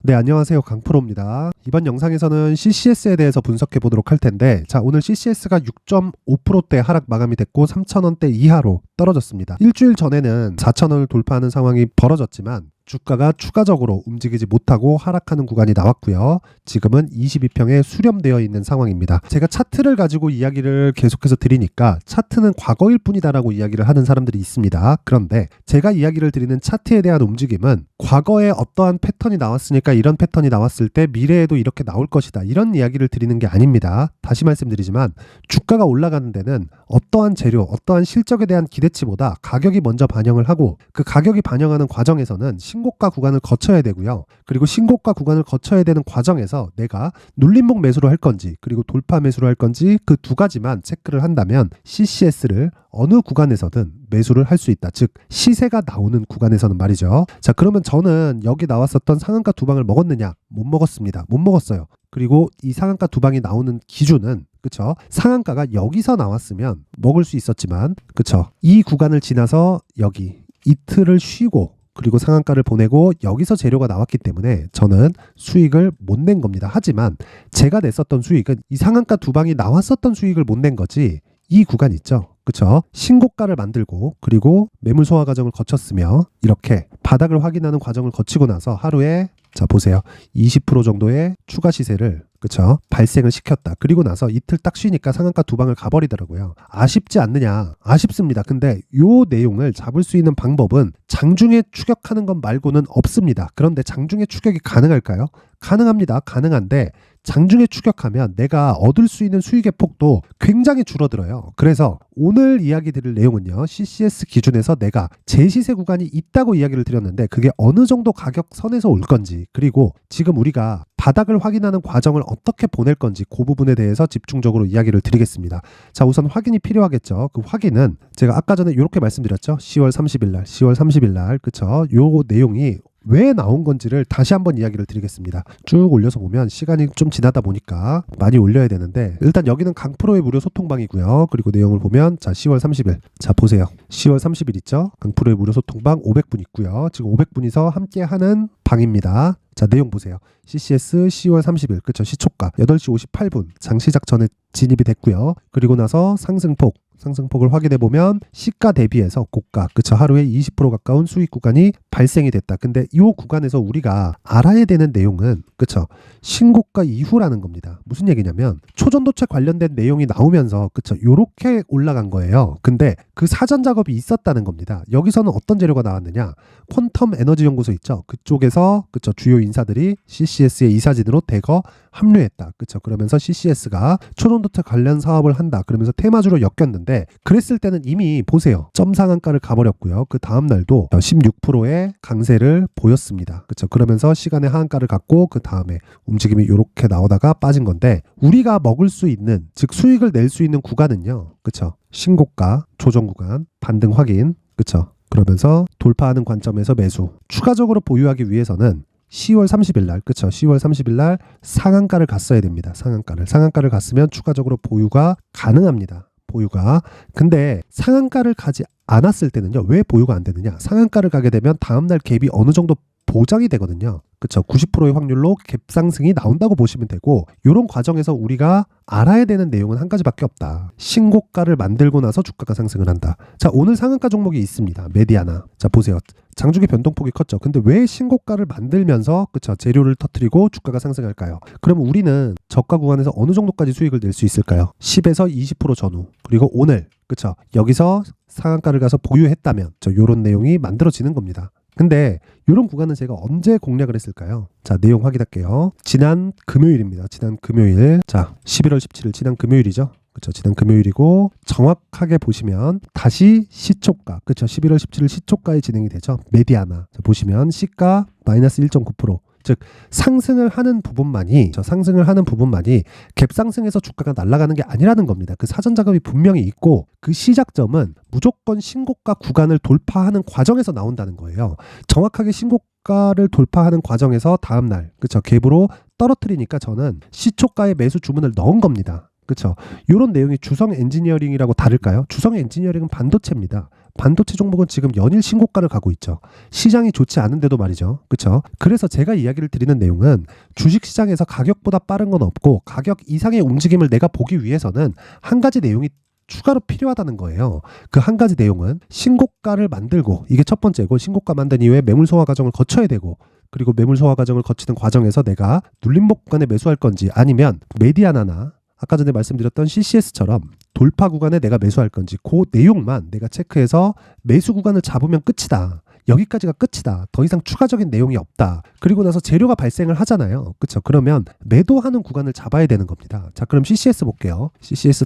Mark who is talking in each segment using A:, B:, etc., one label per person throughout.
A: 네, 안녕하세요. 강프로입니다. 이번 영상에서는 CCS에 대해서 분석해 보도록 할 텐데, 자, 오늘 CCS가 6.5%대 하락 마감이 됐고 3,000원대 이하로 떨어졌습니다. 일주일 전에는 4,000원을 돌파하는 상황이 벌어졌지만 주가가 추가적으로 움직이지 못하고 하락하는 구간이 나왔고요. 지금은 22평에 수렴되어 있는 상황입니다. 제가 차트를 가지고 이야기를 계속해서 드리니까 차트는 과거일 뿐이다라고 이야기를 하는 사람들이 있습니다. 그런데 제가 이야기를 드리는 차트에 대한 움직임은 과거에 어떠한 패턴이 나왔으니까 이런 패턴이 나왔을 때 미래에도 이렇게 나올 것이다, 이런 이야기를 드리는 게 아닙니다. 다시 말씀드리지만 주가가 올라가는 데는 어떠한 재료, 어떠한 실적에 대한 기대치보다 가격이 먼저 반영을 하고, 그 가격이 반영하는 과정에서는 신고가 구간을 거쳐야 되고요. 그리고 신고가 구간을 거쳐야 되는 과정에서 내가 눌림목 매수로 할 건지 그리고 돌파 매수로 할 건지 그 두 가지만 체크를 한다면 CCS를 어느 구간에서든 매수를 할 수 있다. 즉 시세가 나오는 구간에서는 말이죠. 자, 그러면 저는 여기 나왔었던 상한가 두 방을 먹었느냐? 못 먹었습니다. 못 먹었어요. 그리고 이 상한가 두 방이 나오는 기준은, 그쵸, 상한가가 여기서 나왔으면 먹을 수 있었지만, 그쵸, 이 구간을 지나서 여기 이틀을 쉬고 그리고 상한가를 보내고 여기서 재료가 나왔기 때문에 저는 수익을 못 낸 겁니다. 하지만 제가 냈었던 수익은 이 상한가 두 방이 나왔었던 수익을 못 낸 거지, 이 구간 있죠, 그쵸, 신고가를 만들고 그리고 매물 소화 과정을 거쳤으며 이렇게 바닥을 확인하는 과정을 거치고 나서 하루에, 자 보세요, 20% 정도의 추가 시세를, 그쵸, 발생을 시켰다. 그리고 나서 이틀 딱 쉬니까 상한가 두 방을 가버리더라고요. 아쉽지 않느냐? 아쉽습니다. 근데 요 내용을 잡을 수 있는 방법은 장중에 추격하는 것 말고는 없습니다. 그런데 장중에 추격이 가능할까요? 가능합니다. 가능한데 장중에 추격하면 내가 얻을 수 있는 수익의 폭도 굉장히 줄어들어요. 그래서 오늘 이야기 드릴 내용은요, CCS 기준에서 내가 제시세 구간이 있다고 이야기를 드렸는데 그게 어느 정도 가격선에서 올 건지, 그리고 지금 우리가 바닥을 확인하는 과정을 어떻게 보낼 건지, 그 부분에 대해서 집중적으로 이야기를 드리겠습니다. 자, 우선 확인이 필요하겠죠. 그 확인은 제가 아까 전에 이렇게 말씀드렸죠. 10월 30일 날, 10월 30일 날, 그쵸, 요 내용이 왜 나온 건지를 다시 한번 이야기를 드리겠습니다. 쭉 올려서 보면 시간이 좀 지나다 보니까 많이 올려야 되는데, 일단 여기는 강프로의 무료 소통방이고요. 그리고 내용을 보면, 자, 10월 30일, 자 보세요, 10월 30일 있죠. 강프로의 무료 소통방 500분 있고요. 지금 500분이서 함께 하는 방입니다. 자, 내용 보세요. CCS 10월 30일, 그쵸, 시초가 8시 58분 장시작 전에 진입이 됐고요. 그리고 나서 상승폭을 확인해 보면 시가 대비해서 고가, 그쵸, 하루에 20% 가까운 수익 구간이 발생이 됐다. 근데 이 구간에서 우리가 알아야 되는 내용은, 그쵸, 신고가 이후라는 겁니다. 무슨 얘기냐면 초전도체 관련된 내용이 나오면서, 그쵸, 요렇게 올라간 거예요. 근데 그 사전 작업이 있었다는 겁니다. 여기서는 어떤 재료가 나왔느냐? 퀀텀 에너지 연구소 있죠. 그쪽에서, 그쵸, 주요 인사들이 CCS의 이사진으로 대거 합류했다. 그쵸. 그러면서 CCS가 초전도체 관련 사업을 한다. 그러면서 테마주로 엮였는데, 그랬을 때는 이미 보세요, 점 상한가를 가버렸고요. 그 다음 날도 16%의 강세를 보였습니다. 그쵸. 그러면서 시간의 하한가를 갖고 그 다음에 움직임이 이렇게 나오다가 빠진 건데, 우리가 먹을 수 있는, 즉 수익을 낼 수 있는 구간은요, 그쵸, 신고가, 조정 구간, 반등 확인, 그쵸, 그러면서 돌파하는 관점에서 매수. 추가적으로 보유하기 위해서는 10월 30일 날, 그쵸, 10월 30일 날 상한가를 갔어야 됩니다. 상한가를 갔으면 추가적으로 보유가 가능합니다. 보유가. 근데 상한가를 가지 않았을 때는요, 왜 보유가 안 되느냐? 상한가를 가게 되면 다음날 갭이 어느 정도 보장이 되거든요. 그쵸, 90%의 확률로 갭 상승이 나온다고 보시면 되고, 이런 과정에서 우리가 알아야 되는 내용은 한 가지밖에 없다. 신고가를 만들고 나서 주가가 상승을 한다. 자, 오늘 상한가 종목이 있습니다. 메디아나. 자, 보세요. 장중에 변동폭이 컸죠. 근데 왜 신고가를 만들면서, 그쵸, 재료를 터뜨리고 주가가 상승할까요? 그럼 우리는 저가 구간에서 어느 정도까지 수익을 낼 수 있을까요? 10에서 20% 전후. 그리고 오늘, 그쵸, 여기서 상한가를 가서 보유했다면 요런 내용이 만들어지는 겁니다. 근데 이런 구간은 제가 언제 공략을 했을까요? 자, 내용 확인할게요. 지난 금요일입니다. 지난 금요일. 자, 11월 17일 지난 금요일이죠. 그쵸, 지난 금요일이고, 정확하게 보시면 다시 시초가, 그쵸, 11월 17일 시초가에 진행이 되죠. 메디아나. 자, 보시면 시가 마이너스 1.9%. 즉 상승을 하는 부분만이 갭 상승에서 주가가 날아가는 게 아니라는 겁니다. 그 사전 작업이 분명히 있고, 그 시작점은 무조건 신고가 구간을 돌파하는 과정에서 나온다는 거예요. 정확하게 신고가를 돌파하는 과정에서 다음날, 그쵸, 갭으로 떨어뜨리니까 저는 시초가에 매수 주문을 넣은 겁니다. 그쵸, 이런 내용이 주성 엔지니어링이라고 다를까요? 주성 엔지니어링은 반도체입니다. 반도체 종목은 지금 연일 신고가를 가고 있죠. 시장이 좋지 않은데도 말이죠. 그렇죠? 그래서 제가 이야기를 드리는 내용은 주식시장에서 가격보다 빠른 건 없고 가격 이상의 움직임을 내가 보기 위해서는 한 가지 내용이 추가로 필요하다는 거예요. 그 한 가지 내용은 신고가를 만들고, 이게 첫 번째고, 신고가 만든 이후에 매물 소화 과정을 거쳐야 되고, 그리고 매물 소화 과정을 거치는 과정에서 내가 눌림목 구간에 매수할 건지, 아니면 메디아나나 아까 전에 말씀드렸던 CCS처럼 돌파 구간에 내가 매수할 건지, 그 내용만 내가 체크해서 매수 구간을 잡으면 끝이다. 여기까지가 끝이다. 더 이상 추가적인 내용이 없다. 그리고 나서 재료가 발생을 하잖아요. 그렇죠? 그러면 매도하는 구간을 잡아야 되는 겁니다. 자, 그럼 CCS 볼게요.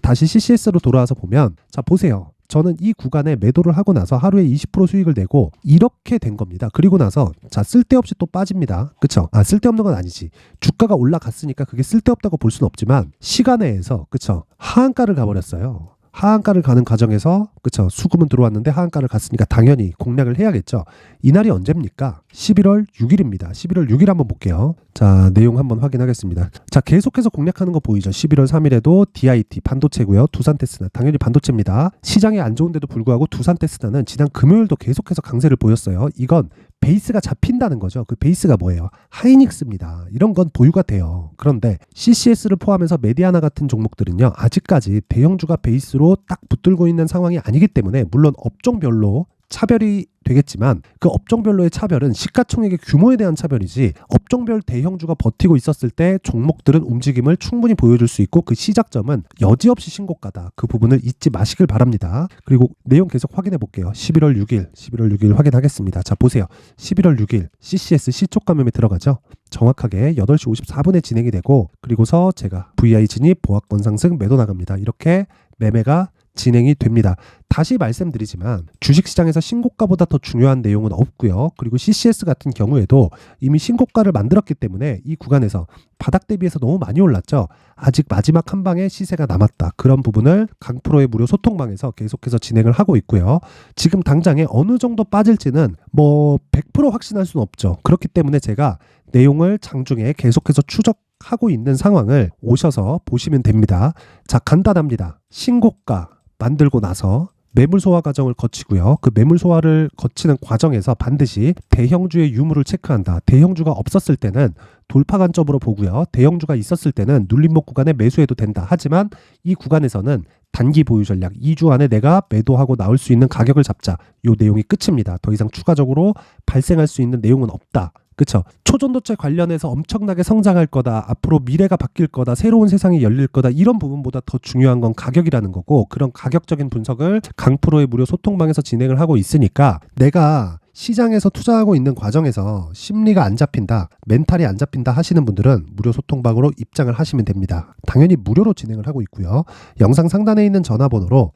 A: 다시 CCS로 돌아와서 보면, 자, 보세요. 저는 이 구간에 매도를 하고 나서 하루에 20% 수익을 내고 이렇게 된 겁니다. 그리고 나서 자, 쓸데없이 또 빠집니다. 그쵸? 쓸데없는 건 아니지. 주가가 올라갔으니까 그게 쓸데없다고 볼 수는 없지만 시간외에서, 그쵸? 하한가를 가버렸어요. 하한가를 가는 과정에서, 그쵸? 수급은 들어왔는데 하한가를 갔으니까 당연히 공략을 해야겠죠. 이날이 언제입니까? 11월 6일입니다. 11월 6일 한번 볼게요. 자, 내용 한번 확인하겠습니다. 자, 계속해서 공략하는 거 보이죠? 11월 3일에도 DIT 반도체고요. 두산테스나 당연히 반도체입니다. 시장이 안 좋은데도 불구하고 두산테스나는 지난 금요일도 계속해서 강세를 보였어요. 이건 베이스가 잡힌다는 거죠. 그 베이스가 뭐예요? 하이닉스입니다. 이런 건 보유가 돼요. 그런데 CCS를 포함해서 메디아나 같은 종목들은요, 아직까지 대형주가 베이스로 딱 붙들고 있는 상황이 아니기 때문에, 물론 업종별로 차별이 되겠지만 그 업종별로의 차별은 시가총액의 규모에 대한 차별이지, 업종별 대형주가 버티고 있었을 때 종목들은 움직임을 충분히 보여줄 수 있고 그 시작점은 여지없이 신고가다. 그 부분을 잊지 마시길 바랍니다. 그리고 내용 계속 확인해 볼게요. 11월 6일 확인하겠습니다. 자, 보세요. 11월 6일 CCS 시초감염에 들어가죠. 정확하게 8시 54분에 진행이 되고, 그리고서 제가 VI 진입, 보합권 상승, 매도 나갑니다. 이렇게 매매가 진행이 됩니다. 다시 말씀드리지만 주식시장에서 신고가보다 더 중요한 내용은 없고요. 그리고 CCS 같은 경우에도 이미 신고가를 만들었기 때문에 이 구간에서 바닥 대비해서 너무 많이 올랐죠. 아직 마지막 한 방에 시세가 남았다. 그런 부분을 강프로의 무료 소통방에서 계속해서 진행을 하고 있고요. 지금 당장에 어느 정도 빠질지는 100% 확신할 수는 없죠. 그렇기 때문에 제가 내용을 장중에 계속해서 추적하고 있는 상황을 오셔서 보시면 됩니다. 자, 간단합니다. 신고가 만들고 나서 매물 소화 과정을 거치고요. 그 매물 소화를 거치는 과정에서 반드시 대형주의 유무를 체크한다. 대형주가 없었을 때는 돌파 관점으로 보고요. 대형주가 있었을 때는 눌림목 구간에 매수해도 된다. 하지만 이 구간에서는 단기 보유 전략, 2주 안에 내가 매도하고 나올 수 있는 가격을 잡자. 이 내용이 끝입니다. 더 이상 추가적으로 발생할 수 있는 내용은 없다. 그쵸? 초전도체 관련해서 엄청나게 성장할 거다, 앞으로 미래가 바뀔 거다, 새로운 세상이 열릴 거다, 이런 부분보다 더 중요한 건 가격이라는 거고, 그런 가격적인 분석을 강프로의 무료 소통방에서 진행을 하고 있으니까 내가 시장에서 투자하고 있는 과정에서 심리가 안 잡힌다, 멘탈이 안 잡힌다 하시는 분들은 무료 소통방으로 입장을 하시면 됩니다. 당연히 무료로 진행을 하고 있고요. 영상 상단에 있는 전화번호로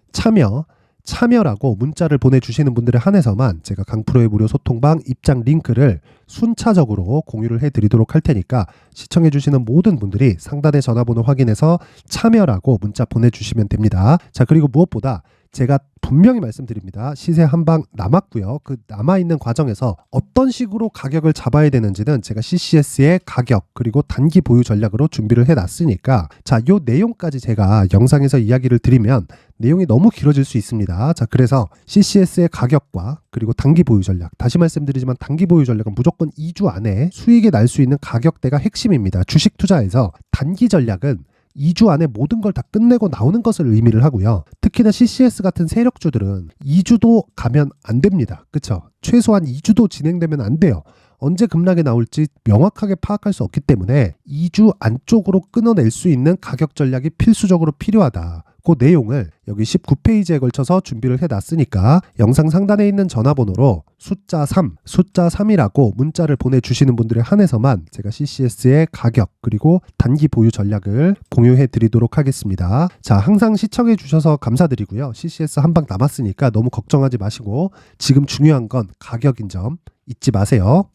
A: 참여라고 문자를 보내주시는 분들에 한해서만 제가 강프로의 무료 소통방 입장 링크를 순차적으로 공유를 해드리도록 할 테니까 시청해주시는 모든 분들이 상단의 전화번호 확인해서 참여라고 문자 보내주시면 됩니다. 자, 그리고 무엇보다 제가 분명히 말씀드립니다. 시세 한 방 남았고요. 그 남아있는 과정에서 어떤 식으로 가격을 잡아야 되는지는 제가 CCS의 가격 그리고 단기 보유 전략으로 준비를 해놨으니까, 자, 요 내용까지 제가 영상에서 이야기를 드리면 내용이 너무 길어질 수 있습니다. 자, 그래서 CCS의 가격과 그리고 단기 보유 전략, 다시 말씀드리지만 단기 보유 전략은 무조건 2주 안에 수익이 날 수 있는 가격대가 핵심입니다. 주식 투자에서 단기 전략은 2주 안에 모든 걸 다 끝내고 나오는 것을 의미를 하고요. 특히나 CCS 같은 세력주들은 2주도 가면 안 됩니다. 그쵸? 최소한 2주도 진행되면 안 돼요. 언제 급락이 나올지 명확하게 파악할 수 없기 때문에 2주 안쪽으로 끊어낼 수 있는 가격 전략이 필수적으로 필요하다. 그 내용을 여기 19페이지에 걸쳐서 준비를 해놨으니까 영상 상단에 있는 전화번호로 숫자 3이라고 문자를 보내주시는 분들에 한해서만 제가 CCS의 가격 그리고 단기 보유 전략을 공유해 드리도록 하겠습니다. 자, 항상 시청해 주셔서 감사드리고요. CCS 한 방 남았으니까 너무 걱정하지 마시고 지금 중요한 건 가격인 점 잊지 마세요.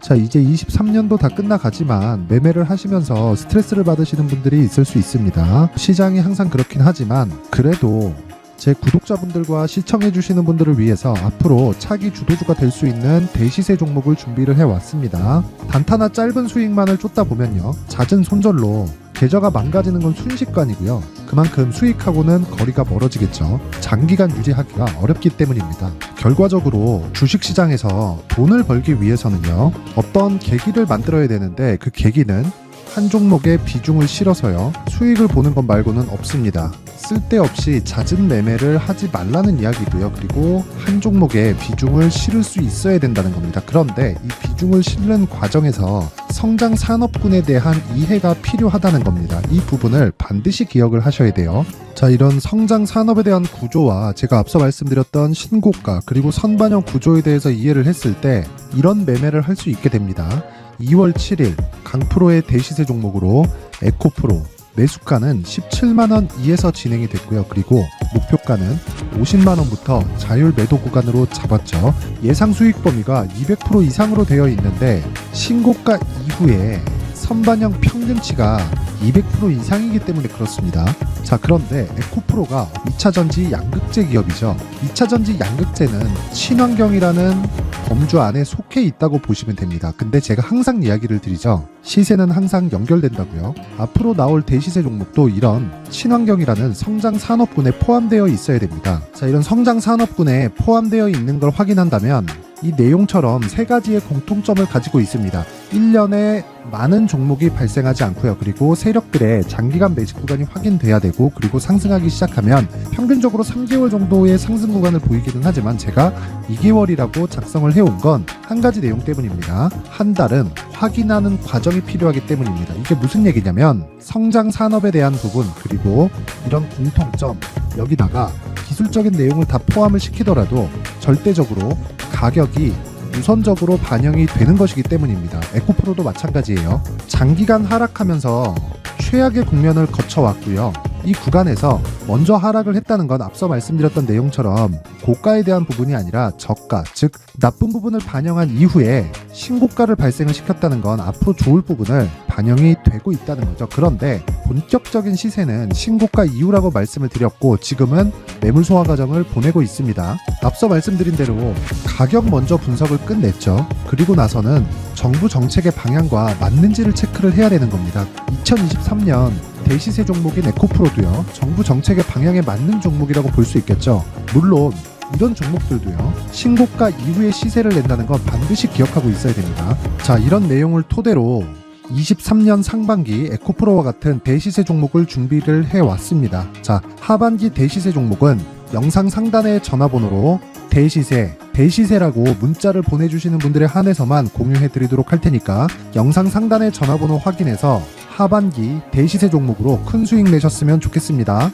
A: 자, 이제 23년도 다 끝나가지만 매매를 하시면서 스트레스를 받으시는 분들이 있을 수 있습니다. 시장이 항상 그렇긴 하지만 그래도 제 구독자분들과 시청해주시는 분들을 위해서 앞으로 차기 주도주가 될 수 있는 대시세 종목을 준비를 해왔습니다. 단타나 짧은 수익만을 쫓다 보면요, 잦은 손절로 계좌가 망가지는 건 순식간이고요.
B: 그만큼 수익하고는 거리가 멀어지겠죠. 장기간 유지하기가 어렵기 때문입니다. 결과적으로 주식시장에서 돈을 벌기 위해서는요, 어떤 계기를 만들어야 되는데 그 계기는 한 종목에 비중을 실어서요, 수익을 보는 것 말고는 없습니다. 쓸데없이 잦은 매매를 하지 말라는 이야기고요. 그리고 한 종목에 비중을 실을 수 있어야 된다는 겁니다. 그런데 이 비중을 실는 과정에서 성장 산업군에 대한 이해가 필요하다는 겁니다. 이 부분을 반드시 기억을 하셔야 돼요. 자, 이런 성장 산업에 대한 구조와 제가 앞서 말씀드렸던 신고가 그리고 선반영 구조에 대해서 이해를 했을 때 이런 매매를 할 수 있게 됩니다. 2월 7일 강프로의 대시세 종목으로 에코프로 매수가는 17만원 이에서 진행이 됐고요. 그리고 목표가는 50만원부터 자율 매도 구간으로 잡았죠. 예상 수익 범위가 200% 이상으로 되어 있는데 신고가 이후에 선반영 평균치가 200% 이상이기 때문에 그렇습니다. 자, 그런데 에코프로가 2차전지 양극재 기업이죠. 2차전지 양극재는 친환경이라는 범주 안에 속해 있다고 보시면 됩니다. 근데 제가 항상 이야기를 드리죠. 시세는 항상 연결된다고요. 앞으로 나올 대시세 종목도 이런 친환경이라는 성장 산업군에 포함되어 있어야 됩니다. 자, 이런 성장 산업군에 포함되어 있는 걸 확인한다면 이 내용처럼 세 가지의 공통점을 가지고 있습니다. 1년에 많은 종목이 발생하지 않고요. 그리고 세력들의 장기간 매집 구간이 확인돼야 되고, 그리고 상승하기 시작하면 평균적으로 3개월 정도의 상승 구간을 보이기는 하지만 제가 2개월이라고 작성을 해온 건 한 가지 내용 때문입니다. 한 달은 확인하는 과정이 필요하기 때문입니다. 이게 무슨 얘기냐면 성장 산업에 대한 부분 그리고 이런 공통점, 여기다가 기술적인 내용을 다 포함을 시키더라도 절대적으로 가격이 우선적으로 반영이 되는 것이기 때문입니다. 에코프로도 마찬가지예요. 장기간 하락하면서 최악의 국면을 거쳐왔고요. 이 구간에서 먼저 하락을 했다는 건 앞서 말씀드렸던 내용처럼 고가에 대한 부분이 아니라 저가, 즉 나쁜 부분을 반영한 이후에 신고가를 발생을 시켰다는 건 앞으로 좋을 부분을 반영이 되고 있다는 거죠. 그런데 본격적인 시세는 신고가 이후라고 말씀을 드렸고 지금은 매물 소화 과정을 보내고 있습니다. 앞서 말씀드린 대로 가격 먼저 분석을 끝냈죠. 그리고 나서는 정부 정책의 방향과 맞는지를 체크를 해야 되는 겁니다. 2023년 대시세 종목인 에코프로도요, 정부 정책의 방향에 맞는 종목이라고 볼 수 있겠죠. 물론 이런 종목들도요, 신고가 이후에 시세를 낸다는 건 반드시 기억하고 있어야 됩니다. 자, 이런 내용을 토대로 23년 상반기 에코프로와 같은 대시세 종목을 준비를 해왔습니다. 자, 하반기 대시세 종목은 영상 상단의 전화번호로 대시세라고 문자를 보내주시는 분들에 한해서만 공유해드리도록 할 테니까 영상 상단의 전화번호 확인해서 하반기 대시세 종목으로 큰 수익 내셨으면 좋겠습니다.